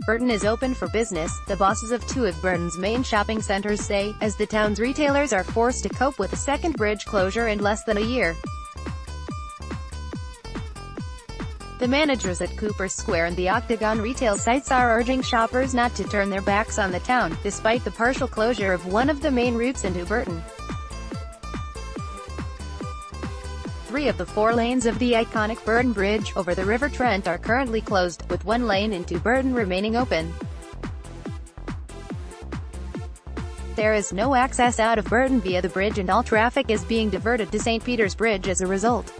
Burton is open for business, the bosses of two of Burton's main shopping centers say, as the town's retailers are forced to cope with a second bridge closure in less than a year. The managers at Cooper Square and the Octagon retail sites are urging shoppers not to turn their backs on the town, despite the partial closure of one of the main routes into Burton. 3 of the 4 lanes of the iconic Burton Bridge, over the River Trent, are currently closed, with 1 lane into Burton remaining open. There is no access out of Burton via the bridge and all traffic is being diverted to St. Peter's Bridge as a result.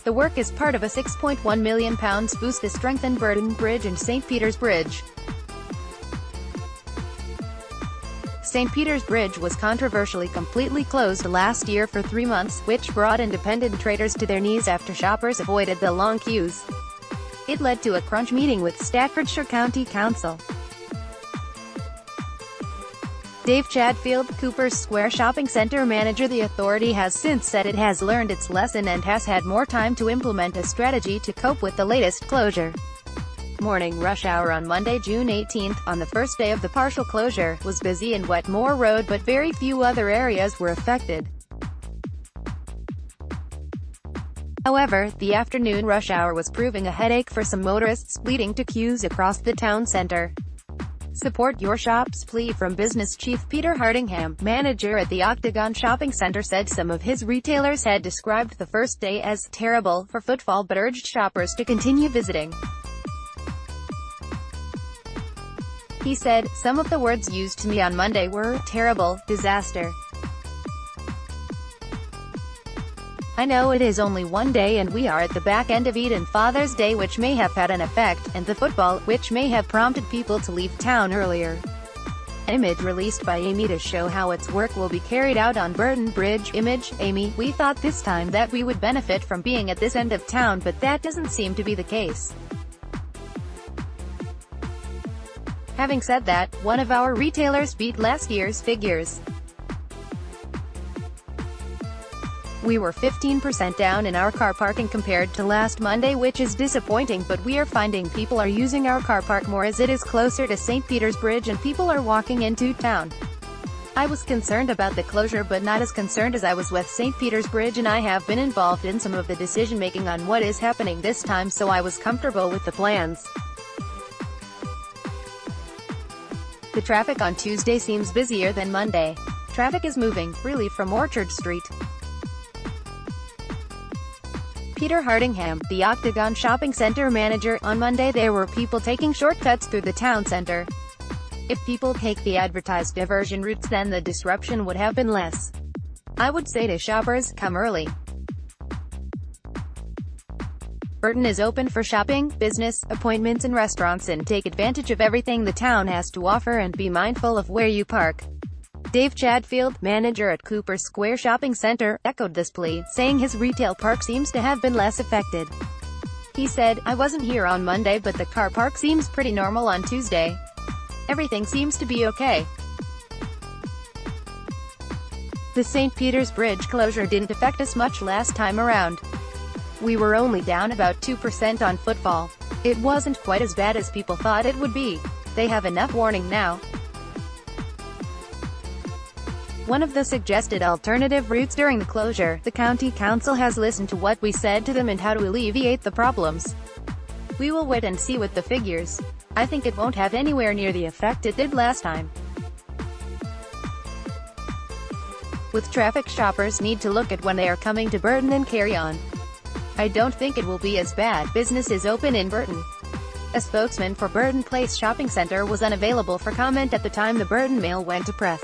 The work is part of a £6.1 million boost to strengthen Burton Bridge and St. Peter's Bridge. St. Peter's Bridge was controversially completely closed last year for 3 months, which brought independent traders to their knees after shoppers avoided the long queues. It led to a crunch meeting with Staffordshire County Council. Dave Chadfield, Cooper Square Shopping Centre manager, the authority has since said it has learned its lesson and has had more time to implement a strategy to cope with the latest closure. Morning rush hour on Monday, June 18, on the first day of the partial closure, was busy in Wetmore Road, but very few other areas were affected. However, the afternoon rush hour was proving a headache for some motorists, leading to queues across the town centre. Support your shop's plea from business chief Peter Hardingham, manager at the Octagon Shopping Centre, said some of his retailers had described the first day as terrible for footfall but urged shoppers to continue visiting. He said, "Some of the words used to me on Monday were terrible, disaster. I know it is only one day and we are at the back end of Eid and Father's Day, which may have had an effect, and the football, which may have prompted people to leave town earlier." An image released by Amy to show how its work will be carried out on Burton Bridge. Image, Amy, "We thought this time that we would benefit from being at this end of town, but that doesn't seem to be the case. Having said that, one of our retailers beat last year's figures. We were 15% down in our car parking compared to last Monday, which is disappointing, but we are finding people are using our car park more as it is closer to St. Peter's Bridge and people are walking into town. I was concerned about the closure but not as concerned as I was with St. Peter's Bridge, and I have been involved in some of the decision-making on what is happening this time, so I was comfortable with the plans." The traffic on Tuesday seems busier than Monday. Traffic is moving freely from Orchard Street. Peter Hardingham, the Octagon Shopping Centre manager, "On Monday there were people taking shortcuts through the town centre. If people take the advertised diversion routes, then the disruption would have been less. I would say to shoppers, come early. Burton is open for shopping, business, appointments and restaurants, and take advantage of everything the town has to offer and be mindful of where you park." Dave Chadfield, manager at Cooper Square Shopping Centre, echoed this plea, saying his retail park seems to have been less affected. He said, "I wasn't here on Monday but the car park seems pretty normal on Tuesday. Everything seems to be okay." The St. Peter's Bridge closure didn't affect us much last time around. We were only down about 2% on footfall. It wasn't quite as bad as people thought it would be. They have enough warning now. One of the suggested alternative routes during the closure, the county council has listened to what we said to them and how to alleviate the problems. We will wait and see with the figures. I think it won't have anywhere near the effect it did last time. With traffic, shoppers need to look at when they are coming to Burton and carry on. I don't think it will be as bad. Business is open in Burton. A spokesman for Burton Place Shopping Centre was unavailable for comment at the time the Burton Mail went to press.